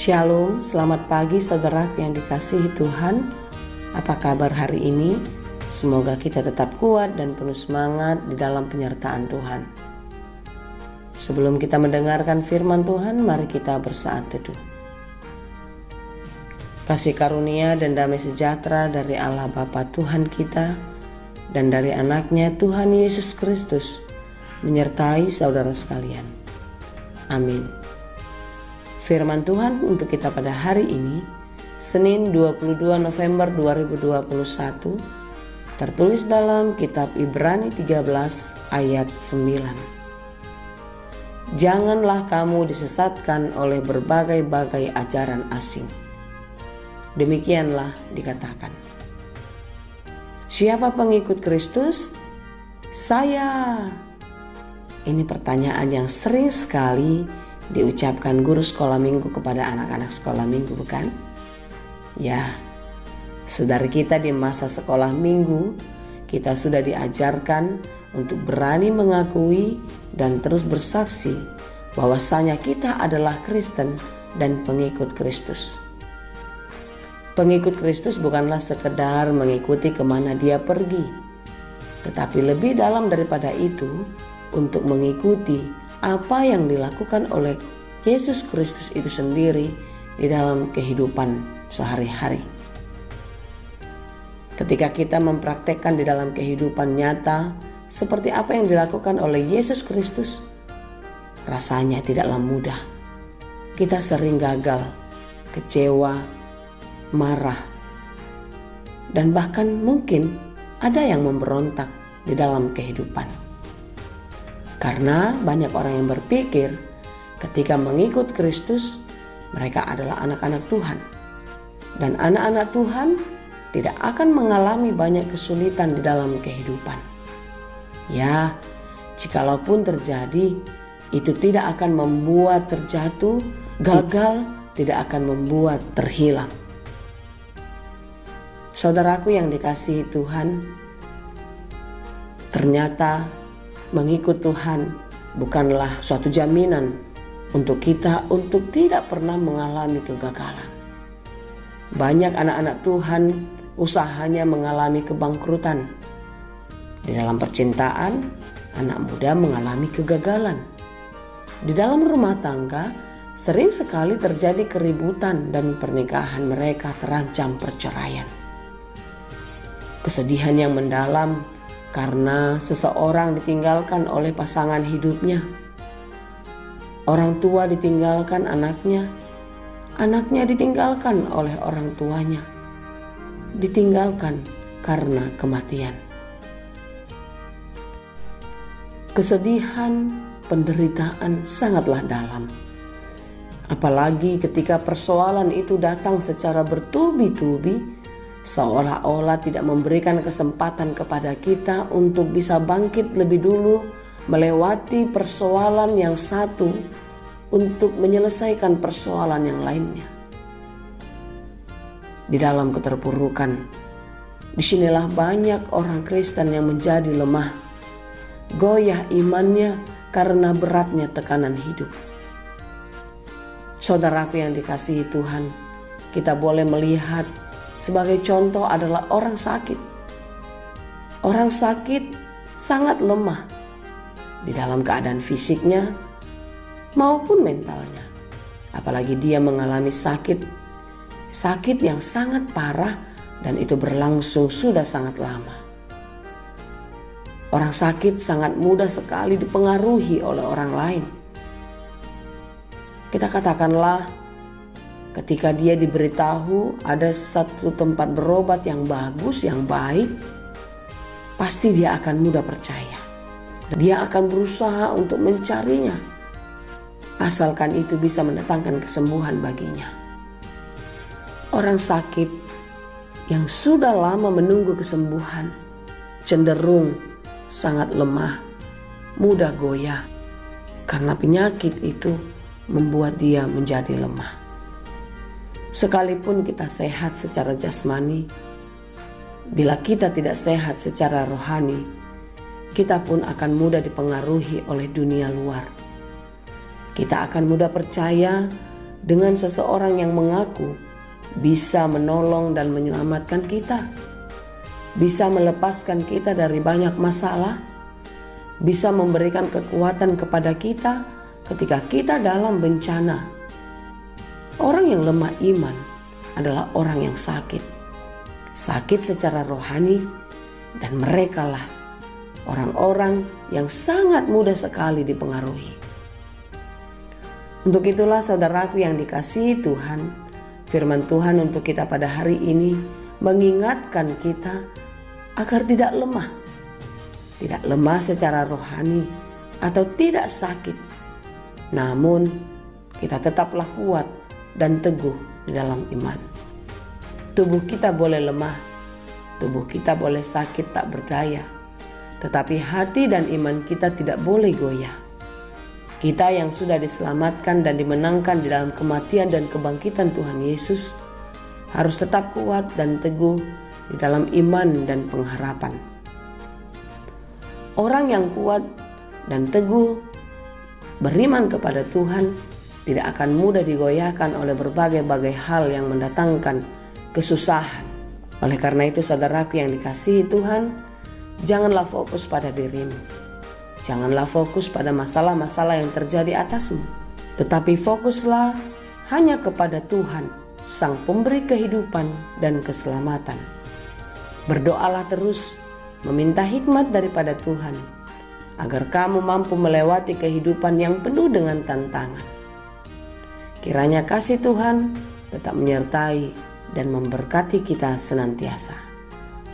Shalom, selamat pagi saudara yang dikasihi Tuhan. Apa kabar hari ini? Semoga kita tetap kuat dan penuh semangat di dalam penyertaan Tuhan. Sebelum kita mendengarkan firman Tuhan, mari kita bersaat teduh. Kasih karunia dan damai sejahtera dari Allah Bapa Tuhan kita dan dari anaknya Tuhan Yesus Kristus menyertai saudara sekalian. Amin. Firman Tuhan untuk kita pada hari ini, Senin 22 November 2021, tertulis dalam kitab Ibrani 13 ayat 9. Janganlah kamu disesatkan oleh berbagai-bagai ajaran asing. Demikianlah dikatakan. Siapa pengikut Kristus? Saya. Ini pertanyaan yang sering sekali diucapkan guru sekolah minggu kepada anak-anak sekolah minggu, bukan? Ya, saudara kita di masa sekolah minggu, kita sudah diajarkan untuk berani mengakui dan terus bersaksi bahwasanya kita adalah Kristen dan pengikut Kristus. Pengikut Kristus bukanlah sekedar mengikuti kemana dia pergi, tetapi lebih dalam daripada itu, untuk mengikuti apa yang dilakukan oleh Yesus Kristus itu sendiri di dalam kehidupan sehari-hari. Ketika kita mempraktekkan di dalam kehidupan nyata seperti apa yang dilakukan oleh Yesus Kristus, rasanya tidaklah mudah. Kita sering gagal, kecewa, marah, dan bahkan mungkin ada yang memberontak di dalam kehidupan. Karena banyak orang yang berpikir ketika mengikut Kristus, mereka adalah anak-anak Tuhan. Dan anak-anak Tuhan tidak akan mengalami banyak kesulitan di dalam kehidupan. Ya, jikalaupun terjadi, itu tidak akan membuat terjatuh, gagal, tidak akan membuat terhilang. Saudaraku yang dikasihi Tuhan, ternyata mengikut Tuhan bukanlah suatu jaminan untuk kita untuk tidak pernah mengalami kegagalan. Banyak anak-anak Tuhan usahanya mengalami kebangkrutan. Di dalam percintaan, anak muda mengalami kegagalan. Di dalam rumah tangga, sering sekali terjadi keributan dan pernikahan mereka terancam perceraian. Kesedihan yang mendalam karena seseorang ditinggalkan oleh pasangan hidupnya. Orang tua ditinggalkan anaknya, anaknya ditinggalkan oleh orang tuanya, ditinggalkan karena kematian. Kesedihan, penderitaan sangatlah dalam. Apalagi ketika persoalan itu datang secara bertubi-tubi, seolah-olah tidak memberikan kesempatan kepada kita untuk bisa bangkit lebih dulu, melewati persoalan yang satu untuk menyelesaikan persoalan yang lainnya. Di dalam keterpurukan, disinilah banyak orang Kristen yang menjadi lemah, goyah imannya karena beratnya tekanan hidup. Saudaraku yang dikasihi Tuhan, kita boleh melihat sebagai contoh adalah orang sakit. Orang sakit sangat lemah di dalam keadaan fisiknya maupun mentalnya. Apalagi dia mengalami sakit yang sangat parah dan itu berlangsung sudah sangat lama. Orang sakit sangat mudah sekali dipengaruhi oleh orang lain. Kita katakanlah ketika dia diberitahu ada satu tempat berobat yang bagus, yang baik, pasti dia akan mudah percaya. Dia akan berusaha untuk mencarinya, asalkan itu bisa mendatangkan kesembuhan baginya. Orang sakit yang sudah lama menunggu kesembuhan, cenderung sangat lemah, mudah goyah, karena penyakit itu membuat dia menjadi lemah. Sekalipun kita sehat secara jasmani, bila kita tidak sehat secara rohani, kita pun akan mudah dipengaruhi oleh dunia luar. Kita akan mudah percaya dengan seseorang yang mengaku bisa menolong dan menyelamatkan kita, bisa melepaskan kita dari banyak masalah, bisa memberikan kekuatan kepada kita ketika kita dalam bencana. Orang yang lemah iman adalah orang yang sakit secara rohani, dan merekalah orang-orang yang sangat mudah sekali dipengaruhi. Untuk itulah saudaraku yang dikasihi Tuhan, firman Tuhan untuk kita pada hari ini mengingatkan kita agar tidak lemah secara rohani atau tidak sakit, namun kita tetaplah kuat dan teguh di dalam iman. Tubuh kita boleh lemah, tubuh kita boleh sakit tak berdaya, tetapi hati dan iman kita tidak boleh goyah. Kita yang sudah diselamatkan dan dimenangkan di dalam kematian dan kebangkitan Tuhan Yesus harus tetap kuat dan teguh di dalam iman dan pengharapan. Orang yang kuat dan teguh beriman kepada Tuhan tidak akan mudah digoyahkan oleh berbagai-bagai hal yang mendatangkan kesusahan. Oleh karena itu saudaraku yang dikasihi Tuhan, janganlah fokus pada dirimu. Janganlah fokus pada masalah-masalah yang terjadi atasmu. Tetapi fokuslah hanya kepada Tuhan, Sang Pemberi kehidupan dan keselamatan. Berdoalah terus, meminta hikmat daripada Tuhan, agar kamu mampu melewati kehidupan yang penuh dengan tantangan. Kiranya kasih Tuhan tetap menyertai dan memberkati kita senantiasa.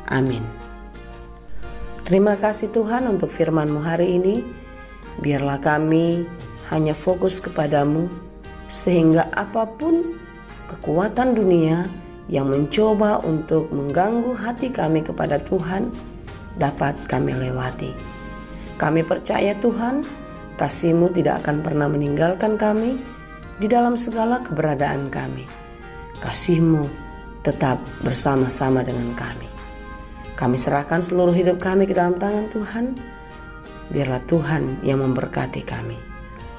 Amin. Terima kasih Tuhan untuk firman-Mu hari ini. Biarlah kami hanya fokus kepadamu, sehingga apapun kekuatan dunia yang mencoba untuk mengganggu hati kami kepada Tuhan dapat kami lewati. Kami percaya Tuhan, kasih-Mu tidak akan pernah meninggalkan kami di dalam segala keberadaan kami. Kasih-Mu tetap bersama-sama dengan kami. Kami serahkan seluruh hidup kami ke dalam tangan Tuhan. Biarlah Tuhan yang memberkati kami.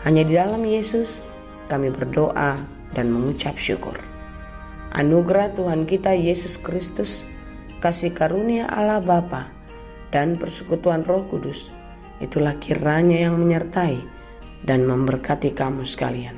Hanya di dalam Yesus kami berdoa dan mengucap syukur. Anugerah Tuhan kita Yesus Kristus, kasih karunia Allah Bapa, dan persekutuan Roh Kudus, itulah kiranya yang menyertai dan memberkati kamu sekalian.